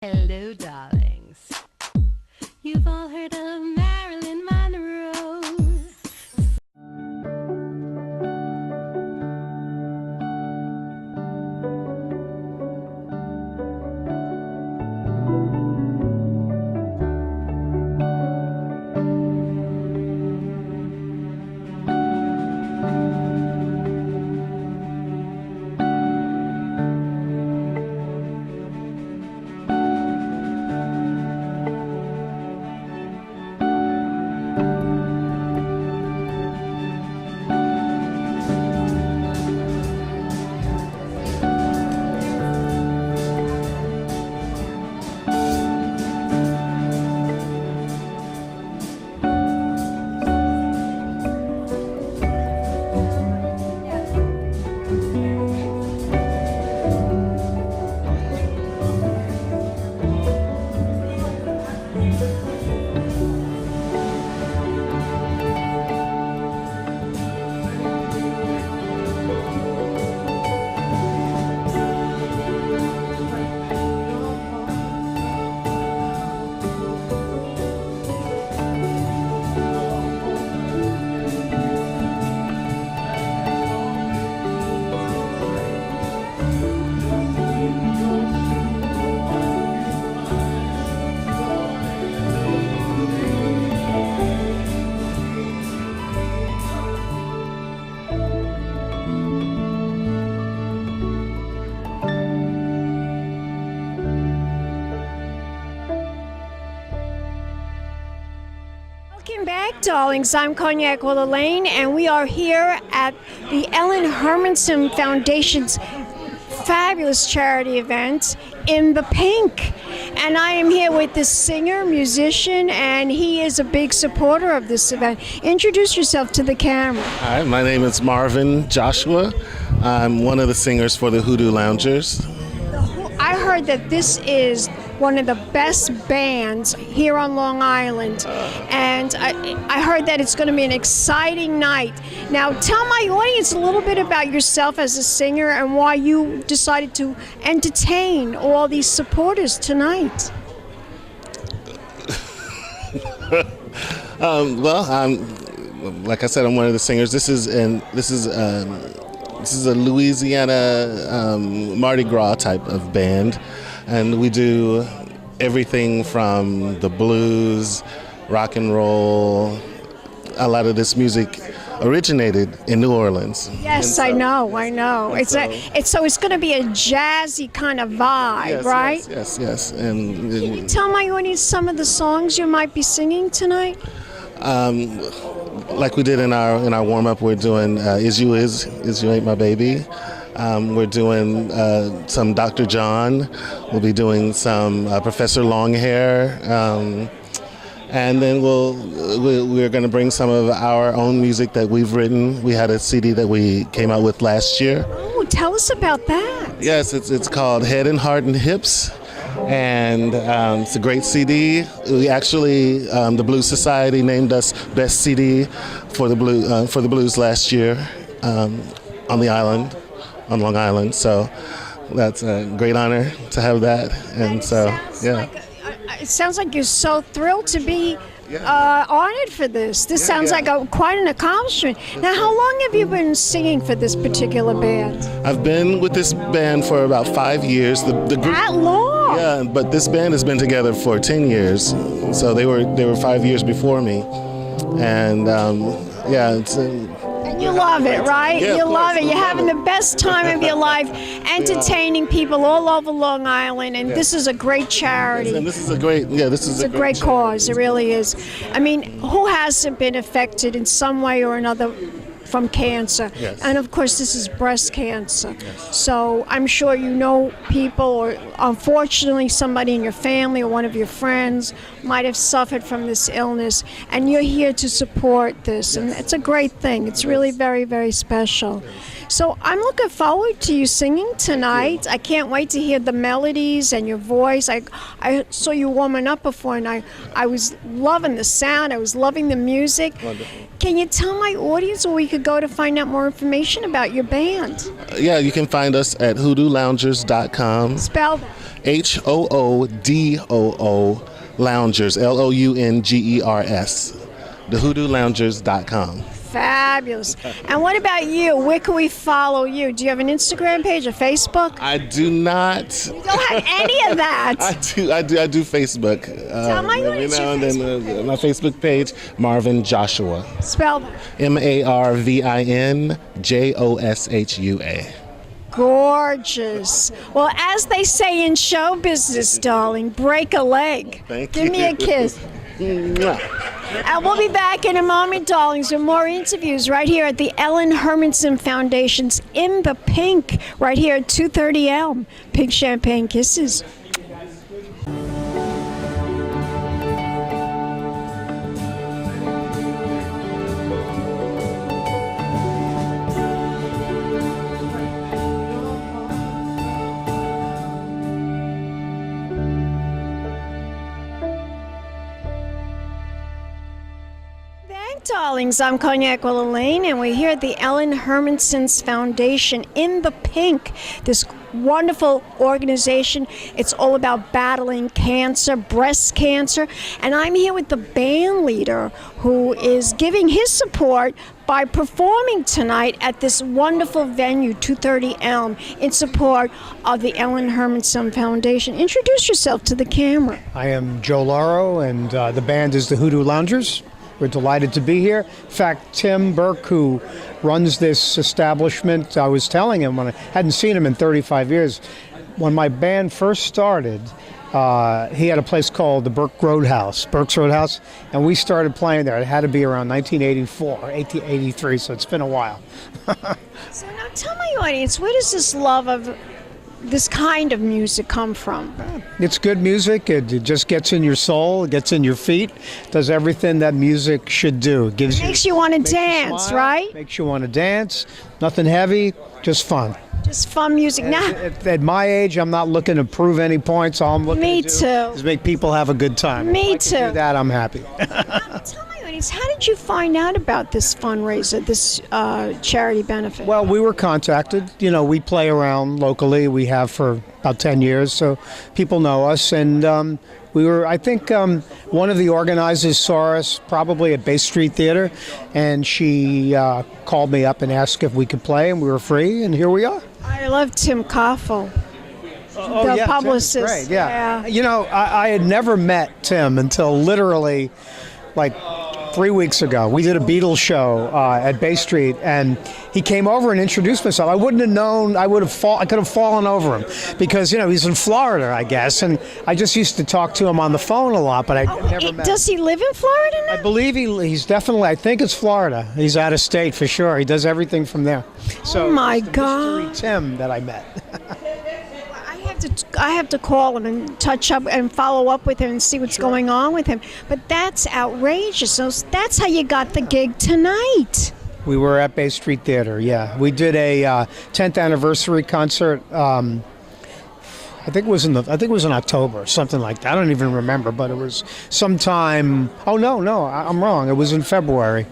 Hello, darlings. You've all heard of Marilyn Monroe. Welcome back, darlings. I'm Cognac Wellerlane, and we are here at the Ellen Hermanson Foundation's fabulous charity event in the Pink. And I am here with this singer, musician, and he is a big supporter of this event. Introduce yourself to the camera. Hi, my name is Marvin Joshua. I'm one of the singers for the Hoodoo Loungers. I heard that this is one of the best bands here on Long Island, and I heard that it's going to be an exciting night. Now, tell my audience a little bit about yourself as a singer and why you decided to entertain all these supporters tonight. Like I said, I'm one of the singers. This is a Louisiana Mardi Gras type of band. And we do everything from the blues, rock and roll. A lot of this music originated in New Orleans. Yes, I know. It's going to be a jazzy kind of vibe, Yes, right? Yes. And Can you tell my audience some of the songs you might be singing tonight? like we did in our warm up, we're doing "Is You Ain't My Baby." We're doing some Dr. John. We'll be doing some Professor Longhair. And then we're going to bring some of our own music that we've written. We had a CD that we came out with last year. Oh, tell us about that. Yes, it's called Head and Heart and Hips. And it's a great CD. We actually, the Blues Society named us Best CD for the blues last year on the island. On Long Island, so that's a great honor to have that, and so yeah. It sounds like you're so thrilled to be honored for this. This sounds like quite an accomplishment. Now, how long have you been singing for this particular band? I've been with this band for about 5 years. The group, that long? Yeah, but this band has been together for 10 years, so they were 5 years before me, and it's. You love it, right? Yeah, you love it. I You're love having it. the best time of your life, entertaining people all over Long Island, and this is a great charity. And this is a great cause. It really is. I mean, who hasn't been affected in some way or another from cancer? Yes. And of course, this is breast cancer. So I'm sure you know people, or unfortunately somebody in your family or one of your friends might have suffered from this illness, and you're here to support this, and it's a great thing. It's really very, very special. So I'm looking forward to you singing tonight. I can't wait to hear the melodies and your voice. I saw you warming up before, and I was loving the sound. I was loving the music. Wonderful. Can you tell my audience where we could go to find out more information about your band? Yeah, you can find us at hoodooloungers.com. Spell that. HOODOO Loungers, LOUNGERS. TheHoodooLoungers.com. Fabulous. And what about you? Where can we follow you? Do you have an Instagram page or Facebook? I do not. You don't have any of that. I do Facebook. Tell my every now and then, my Facebook page, Marvin Joshua. Spell that. MarvinJoshua. Gorgeous. Well, as they say in show business, darling, break a leg. Thank Give you. me a kiss. And we'll be back in a moment, darlings, with more interviews right here at the Ellen Hermanson Foundation's In the Pink, right here at 230 Elm. Pink Champagne Kisses. Darlings, I'm Cognac Wellerlane, and we're here at the Ellen Hermanson's Foundation In the Pink, this wonderful organization. It's all about battling cancer, breast cancer, and I'm here with the band leader who is giving his support by performing tonight at this wonderful venue, 230 Elm, in support of the Ellen Hermanson Foundation. Introduce yourself to the camera. I am Joe Lauro, and the band is the Hoodoo Loungers. We're delighted to be here. In fact, Tim Burke, who runs this establishment, I was telling him when I hadn't seen him in 35 years, when my band first started, he had a place called the Burke's Roadhouse, and we started playing there. It had to be around 1984, 1883, so it's been a while. So now tell my audience, where does this love of this kind of music come from? It's good music. It just gets in your soul, it gets in your feet, does everything that music should do. It makes you want to dance, right? Makes you want to dance. Nothing heavy, just fun. Just fun music. Now, at my age, I'm not looking to prove any points. All I'm looking to do is make people have a good time. Me too. If I can do that, I'm happy. Tell my audience, how did you find out about this fundraiser, this charity benefit? Well, we were contacted. You know, we play around locally. We have for about 10 years, so people know us. And I think one of the organizers saw us probably at Bay Street Theater, and she called me up and asked if we could play, and we were free, and here we are. I love Tim Koffel, the publicist. Great, yeah. You know, I had never met Tim until literally like 3 weeks ago. We did a Beatles show at Bay Street, and he came over and introduced himself. I wouldn't have known. I could have fallen over him because, you know, he's in Florida, I guess, and I just used to talk to him on the phone a lot, but I never met him. Does he live in Florida now? I believe he's definitely, I think it's Florida. He's out of state for sure. He does everything from there. So oh my it's the God. mystery Tim that I met. I have to call him and touch up and follow up with him and see what's going on with him. But that's outrageous. So that's how you got the gig tonight. We were at Bay Street Theater, yeah. We did a 10th anniversary concert. I think it was in October or something like that. I don't even remember, but it was sometime. Oh no, I'm wrong. It was in February.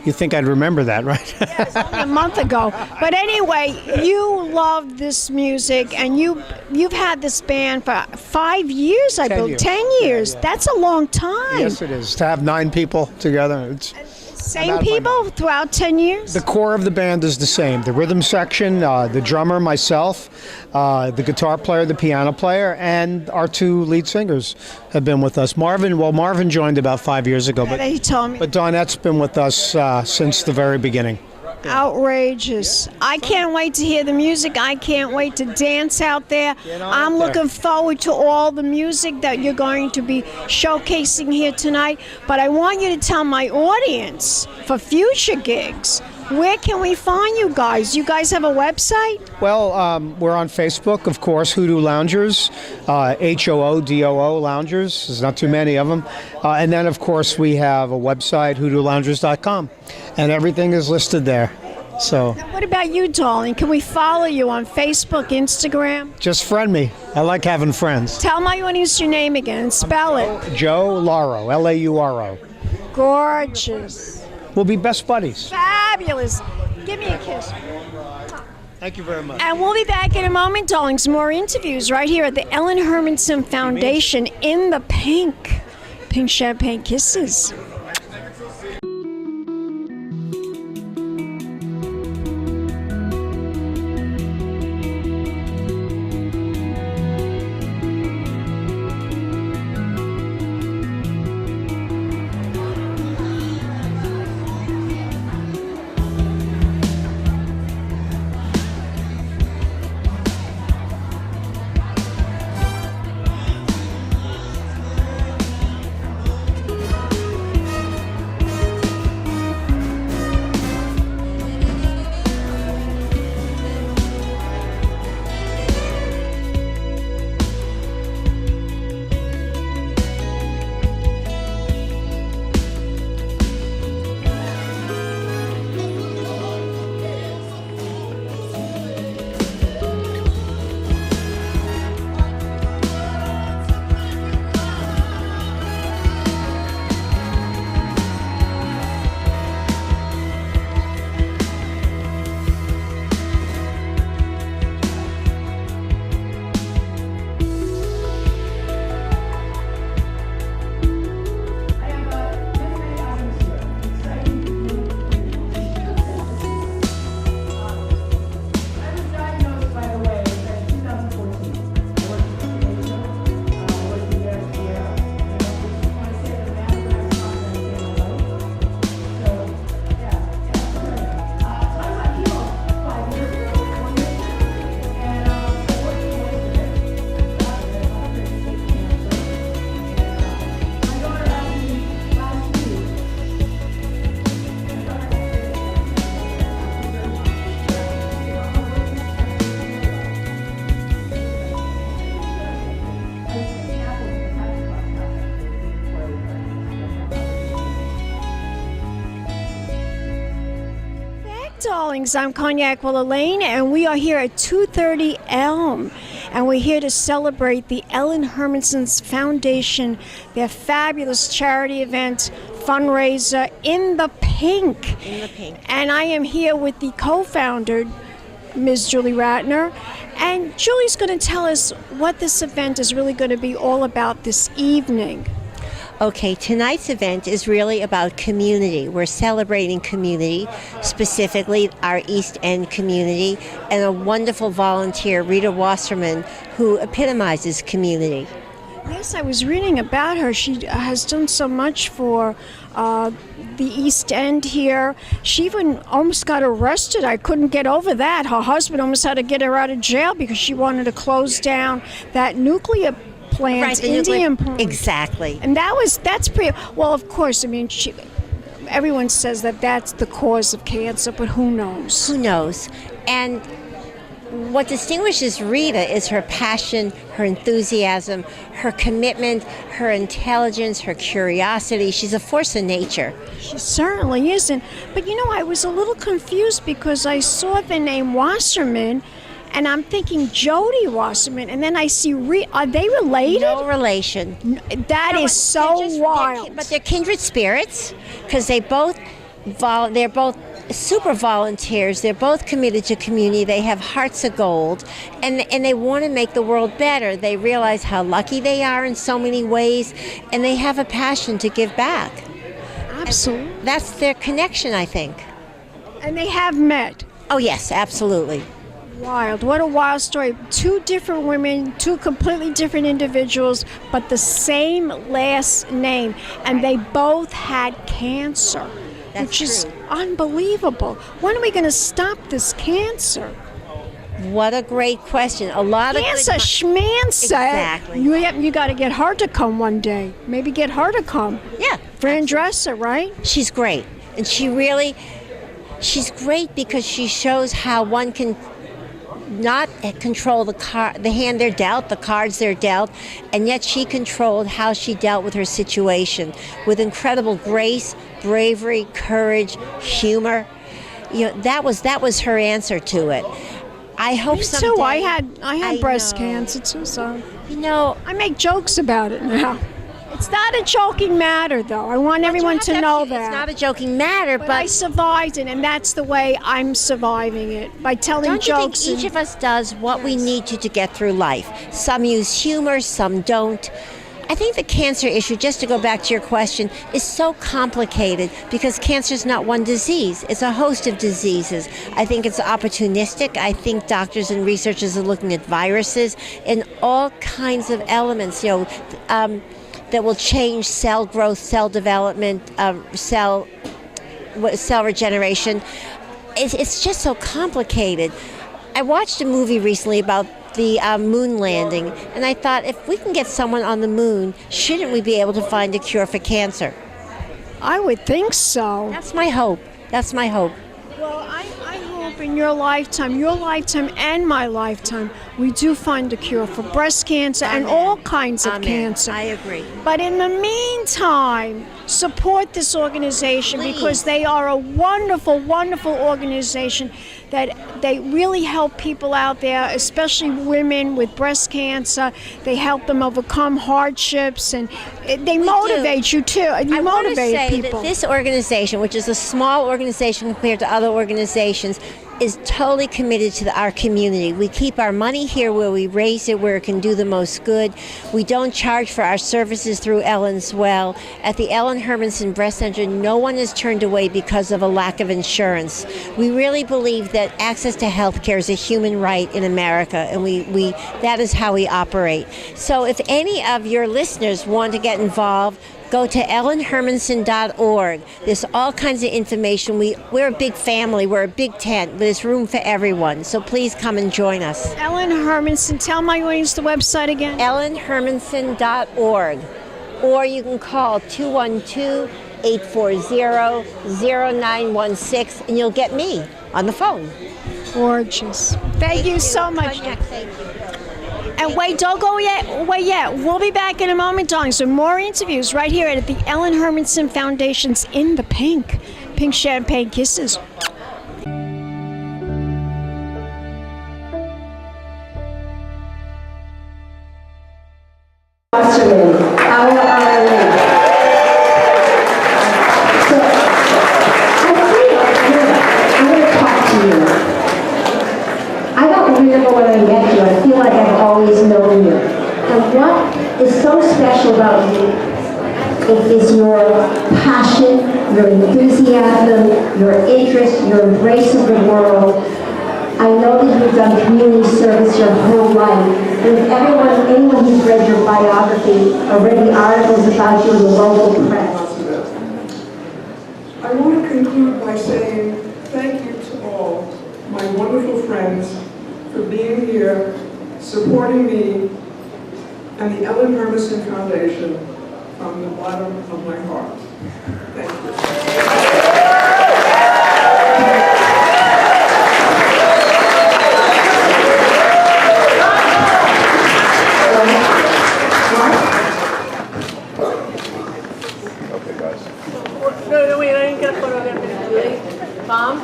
You think I'd remember that, right? Yeah, it was only a month ago. But anyway, you love this music, and you've had this band for 5 years, I believe. 10 years. Yeah. That's a long time. Yes, it is. To have 9 people together, it's... Same people throughout 10 years? The core of the band is the same. The rhythm section, the drummer, myself, the guitar player, the piano player, and our 2 lead singers have been with us. Marvin joined about 5 years ago. Yeah, he told me. But Donette's been with us since the very beginning. Outrageous. I can't wait to hear the music. I can't wait to dance out there. I'm looking forward to all the music that you're going to be showcasing here tonight. But I want you to tell my audience for future gigs, where can we find you guys? You guys have a website? Well, we're on Facebook, of course, Hoodoo Loungers, HOODOO Loungers. There's not too many of them. And then, of course, we have a website, HoodooLoungers.com, and everything is listed there. So. Now, what about you, darling? Can we follow you on Facebook, Instagram? Just friend me. I like having friends. Tell my audience your name again and spell it. Joe Lauro, Lauro. Gorgeous. We'll be best buddies. Fabulous. Give me a kiss. Thank you very much. And we'll be back in a moment, darlings. More interviews right here at the Ellen Hermanson Foundation in the pink. Pink champagne kisses. Darlings, I'm Cognac Wellerlane, and we are here at 230 Elm, and we're here to celebrate the Ellen Hermanson's Foundation, their fabulous charity event fundraiser in the pink. In the pink. And I am here with the co-founder, Ms. Julie Ratner, and Julie's going to tell us what this event is really going to be all about this evening. Okay, tonight's event is really about community. We're celebrating community, specifically our East End community, and a wonderful volunteer, Rita Wasserman, who epitomizes community. Yes, I was reading about her. She has done so much for the East End here. She even almost got arrested. I couldn't get over that. Her husband almost had to get her out of jail because she wanted to close down that nuclear plant, Right, the Indian nuclear- plant. Exactly. And that's pretty, well, of course, I mean, everyone says that that's the cause of cancer, but who knows? Who knows? And what distinguishes Rita is her passion, her enthusiasm, her commitment, her intelligence, her curiosity. She's a force of nature. She certainly isn't. But you know, I was a little confused because I saw the name Wasserman, and I'm thinking Jody Wasserman, and then I see are they related? No relation. That No, is so they're wild. But they're kindred spirits because they're both super volunteers. They're both committed to community. They have hearts of gold, and they want to make the world better. They realize how lucky they are in so many ways, and they have a passion to give back. Absolutely. And that's their connection, I think. And they have met. Oh yes, absolutely. Wild. What a wild story. Two different women, two completely different individuals, but the same last name. And they both had cancer, That's which is true. unbelievable. When are we going to stop this cancer? What a great question. A lot Cancer, of good schmancer. Exactly. You got to get her to come one day. Maybe get her to come. Yeah. Fran Dresser, right? She's great. And she's great because she shows how one can not control the hand they're dealt, the cards they're dealt, and yet she controlled how she dealt with her situation with incredible grace, bravery, courage, humor. You know, that was her answer to it. I hope Me someday. too. I had breast know. cancer too, so You know, I make jokes about it now. It's not a joking matter, though. I want everyone to know that. It's not a joking matter, but I survived it, and that's the way I'm surviving it, by telling don't you think jokes. each of us does what we need to get through life? Some use humor, some don't. I think the cancer issue, just to go back to your question, is so complicated because cancer is not one disease. It's a host of diseases. I think it's opportunistic. I think doctors and researchers are looking at viruses and all kinds of elements, that will change cell growth, cell development, cell regeneration. It's just so complicated. I watched a movie recently about the moon landing, and I thought, if we can get someone on the moon, shouldn't we be able to find a cure for cancer? I would think so. That's my hope. Well, I hope in your lifetime and my lifetime, we do find a cure for breast cancer and all kinds of cancer. I agree. But in the meantime, support this organization because they are a wonderful, wonderful organization that they really help people out there, especially women with breast cancer. They help them overcome hardships, and they motivate you too. You motivate people. That this organization, which is a small organization compared to other organizations, is totally committed to our community. We keep our money here where we raise it, where it can do the most good. We don't charge for our services through Ellen's Well. At the Ellen Hermanson Breast Center, no one is turned away because of a lack of insurance. We really believe that access to health care is a human right in America, and we that is how we operate. So if any of your listeners want to get involved, go to ellenhermanson.org. There's all kinds of information. We're a big family. We're a big tent. But there's room for everyone. So please come and join us. Ellen Hermanson, tell my audience the website again. ellenhermanson.org. Or you can call 212-840-0916, and you'll get me on the phone. Gorgeous. Thank you so much. Cognac, thank you. And wait, don't go yet. Wait yet. We'll be back in a moment, darling. So more interviews right here at the Ellen Hermanson Foundation's In the Pink. Pink Champagne Kisses. Wasserman, our Honoree. So, I want to talk to you. I don't remember when I met you. I feel like I've always known you. And what is so special about you is your passion, your enthusiasm, your interest, your embrace of the world. I know that you've done community service your whole life. And if anyone who's read your biography or read the articles about you in the local press. I want to conclude by saying thank you to all my wonderful friends for being here, supporting me, and the Ellen Hermanson Foundation from the bottom of my heart. Thank you. No, wait, I didn't get a photo of that. Mom?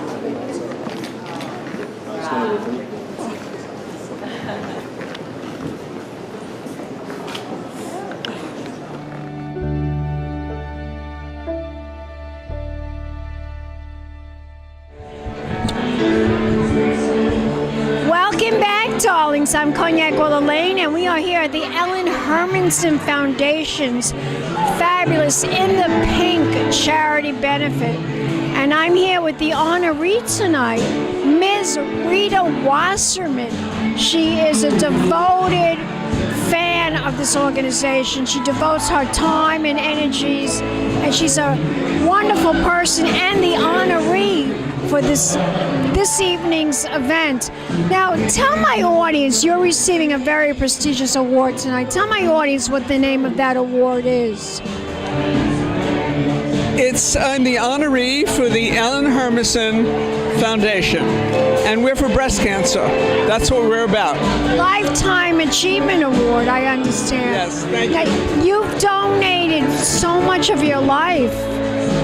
Welcome back, darlings. I'm Cognac Wellerlane, and we are here at the Ellen Hermanson Foundation's fabulous In the Pink charity benefit. And I'm here with the honoree tonight, Ms. Rita Wasserman. She is a devoted fan of this organization. She devotes her time and energies, and she's a wonderful person and the honoree for this evening's event. Now, tell my audience, you're receiving a very prestigious award tonight. Tell my audience what the name of that award is. I'm the honoree for the Ellen Hermanson Foundation, and we're for breast cancer. That's what we're about. Lifetime Achievement Award, I understand. Yes, thank you. Now, you've donated so much of your life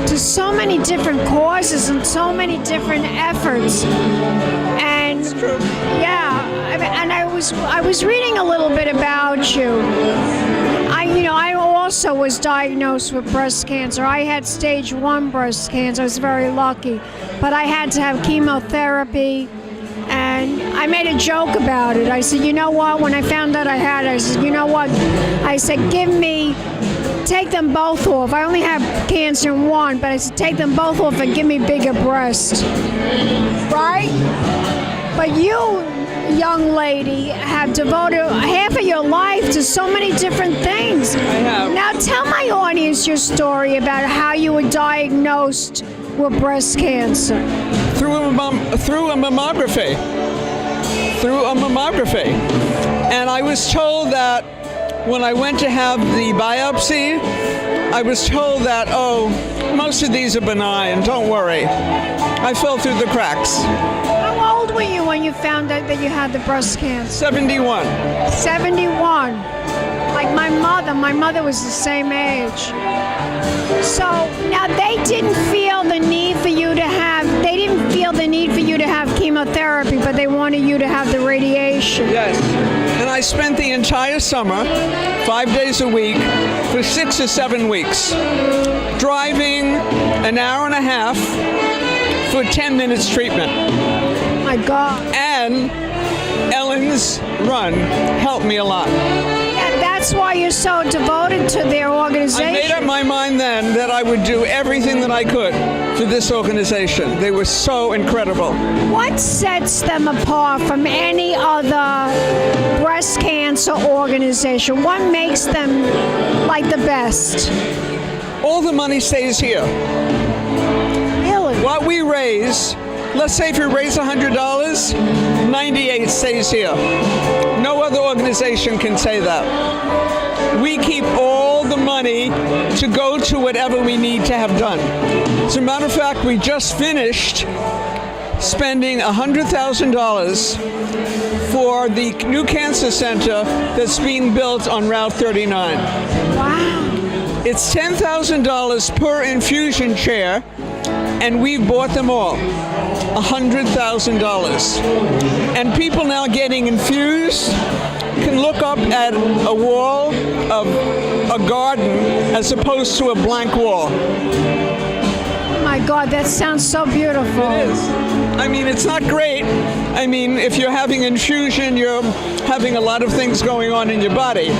to so many different causes and so many different efforts. And It's true. yeah, and I was reading a little bit about you. I also was diagnosed with breast cancer. I had stage 1 breast cancer. I was very lucky. But I had to have chemotherapy. And I made a joke about it. I said, you know what? When I found out I had it, I said, you know what? I said, take them both off. I only have cancer in one, but I said, take them both off and give me bigger breasts. Right? But you, young lady, have devoted half of your life to so many different things. I have. Now tell my audience your story about how you were diagnosed with breast cancer. Through a mammography. And I was told that when I went to have the biopsy, I was told that, oh, most of these are benign, don't worry. I fell through the cracks. How old were you when you found out that you had the breast cancer? 71. 71. Like my mother was the same age. So now they didn't feel the need for you to have chemotherapy, but they wanted you to have the radiation. Yes. And I spent the entire summer, 5 days a week, for 6 or 7 weeks, driving an hour and a half for 10 minutes treatment. My God. And Ellen's Run helped me a lot. And that's why you're so devoted to their organization. I made up my mind then that I would do everything that I could for this organization. They were so incredible. What sets them apart from any other breast cancer organization? What makes them like the best? All the money stays here. Really? What we raise, let's say if we raise $100, 98 stays here. No other organization can say that. We keep all the money to go to whatever we need to have done. As a matter of fact, we just finished spending $100,000 for the new cancer center that's being built on Route 39. Wow. It's $10,000 per infusion chair, and we've bought them all. $100,000. And people now getting infused can look up at a wall of a garden as opposed to a blank wall. My God, that sounds so beautiful. It is. I mean, it's not great. I mean, if you're having infusion, you're having a lot of things going on in your body.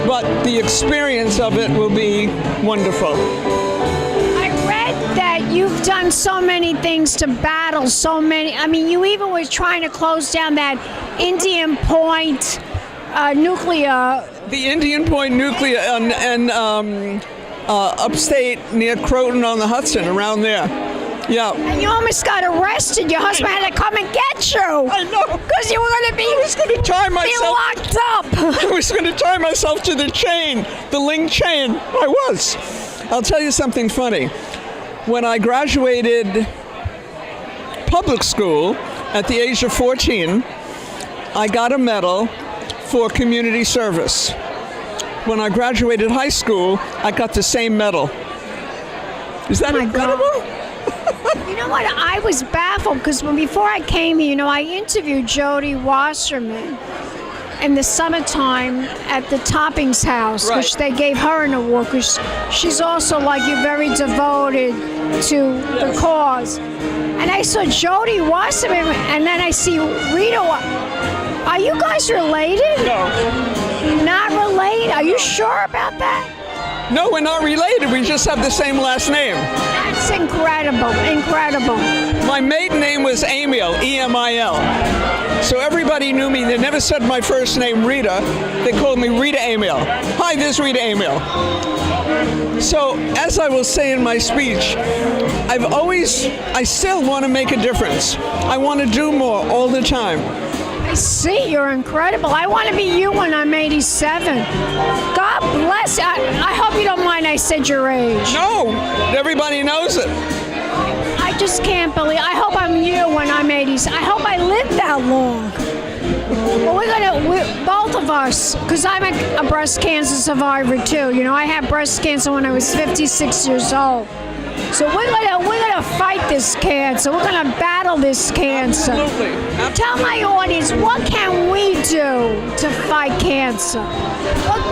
But the experience of it will be wonderful. I read that you've done so many things to battle so many. I mean, you even were trying to close down that Indian Point nuclear. The Indian Point nuclear and upstate near Croton on the Hudson, around there. Yeah. And you almost got arrested. Your husband had to come and get you. I know. Because you were going to be locked up. I was going to tie myself to the chain, the link chain. I was. I'll tell you something funny. When I graduated public school at the age of 14, I got a medal for community service. When I graduated high school, I got the same medal. Is that incredible? You know what? I was baffled because before I came here, I interviewed Jody Wasserman in the summertime at the Toppings House, right, which they gave her an award because she's also like you, very devoted to the cause. And I saw Jody Wasserman, and then I see Rita. Are you guys related? No. Not related? Are you sure about that? No, we're not related. We just have the same last name. That's incredible. Incredible. My maiden name was Emil, E-M-I-L. So everybody knew me. They never said my first name, Rita. They called me Rita Emil. Hi, this is Rita Emil. So, as I will say in my speech, I still want to make a difference. I want to do more all the time. I see, you're incredible. I want to be you when I'm 87. God bless you. I hope you don't mind I said your age. No, everybody knows it. I just can't believe. I hope I'm you when I'm 80s. I hope I live that long. Well, both of us, because I'm a breast cancer survivor too. I had breast cancer when I was 56 years old. So we're gonna fight this cancer. We're gonna battle this cancer. Absolutely. Tell my audience, what can we do to fight cancer?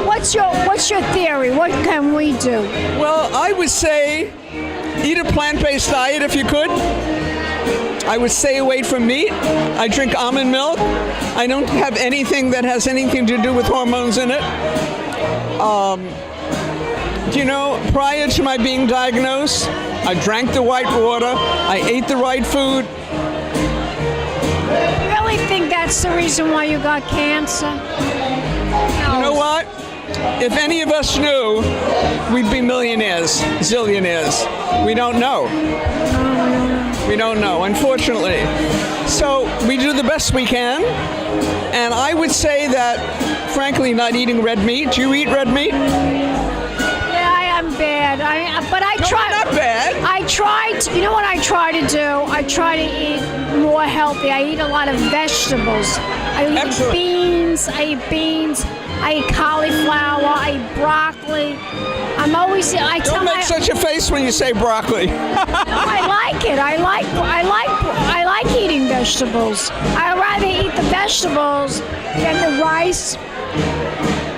What what's your theory? What can we do? Well, I would say eat a plant-based diet if you could. I would stay away from meat. I drink almond milk. I don't have anything that has anything to do with hormones in it. You know, prior to my being diagnosed, I drank the right water. I ate the right food. You really think that's the reason why you got cancer? No. You know what? If any of us knew, we'd be millionaires, zillionaires. We don't know. We don't know, unfortunately. So we do the best we can. And I would say that, frankly, not eating red meat. Do you eat red meat? Yeah, I am bad. But I try. Not bad. I try to, you know what I try to do? I try to eat more healthy. I eat a lot of vegetables. I eat beans. I eat cauliflower. I eat broccoli. Don't make such a face when you say broccoli. No, I like it. I like eating vegetables. I'd rather eat the vegetables than the rice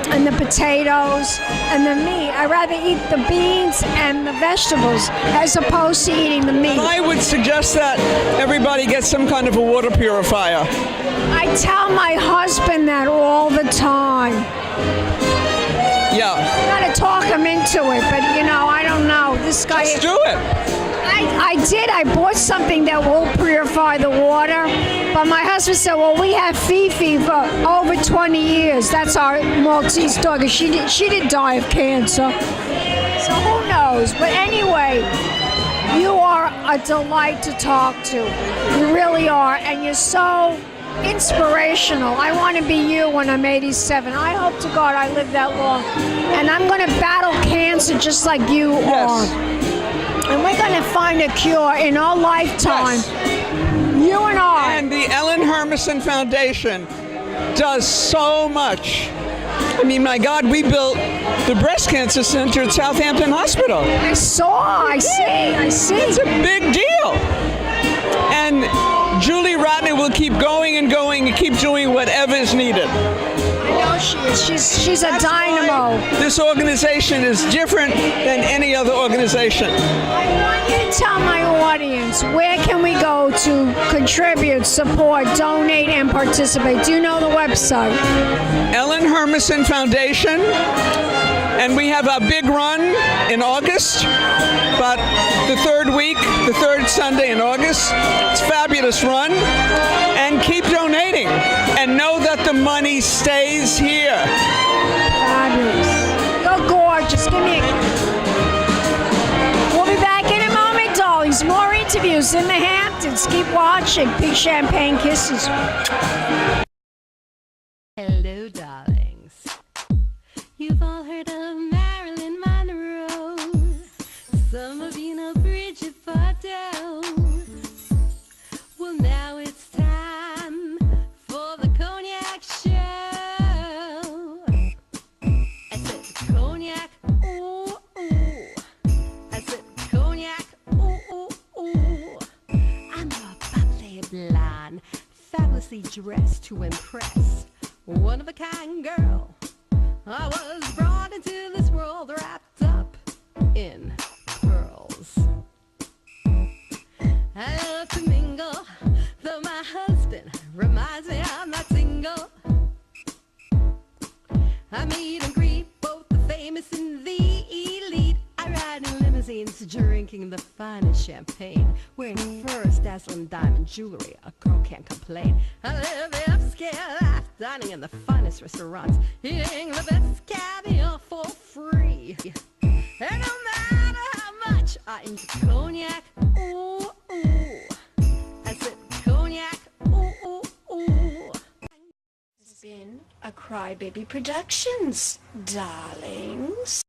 and the potatoes and the meat. I'd rather eat the beans and the vegetables as opposed to eating the meat. And I would suggest that everybody get some kind of a water purifier. I tell my husband that all the time. Yeah. I'm going to talk him into it, but you know, I don't know. This guy. Just do it. I did. I bought something that will purify the water, but my husband said, well, we have Fifi for over 20 years. That's our Maltese dog, and she didn't die of cancer. So who knows? But anyway, you are a delight to talk to. You really are, and you're so inspirational. I want to be you when I'm 87. I hope to God I live that long. And I'm going to battle cancer just like you are. And we're going to find a cure in our lifetime. Yes. You and I. And the Ellen Hermanson Foundation does so much. I mean, my God, we built the breast cancer center at Southampton Hospital. I see. It's a big deal. And Julie Ratner will keep going and going and keep doing whatever is needed. I know she is. She's a dynamo. This organization is different than any other organization. I want you to tell my audience, where can we go to contribute, support, donate, and participate? Do you know the website? Ellen Hermanson Foundation. And we have a big run in August, but the third Sunday in August. It's a fabulous run. And keep donating. And know that the money stays here. Fabulous. You're gorgeous. Give me We'll be back in a moment, darlings. More interviews in the Hamptons. Keep watching. Big champagne kisses. Hello, darlings. You've all heard of Marilyn Monroe. Some of you know Bridget Bardot. Well, now it's time for the Cognac show. I said Cognac, ooh, ooh. I said Cognac, ooh, ooh, ooh. I'm a bubbly blonde, fabulously dressed to impress. One of a kind girl. I was brought into this world wrapped up in pearls. I love to mingle, though my husband reminds me I'm not single. I meet and greet both the famous and the elite. I ride in limousines, drinking the finest champagne, wearing furs, dazzling diamond jewelry. A girl can't complain. I live the upscale life, dining in the finest restaurants, eating the best caviar for free. And no matter how much I into cognac, ooh, ooh. I said cognac, ooh, ooh, ooh. It's been a Crybaby Productions, darlings.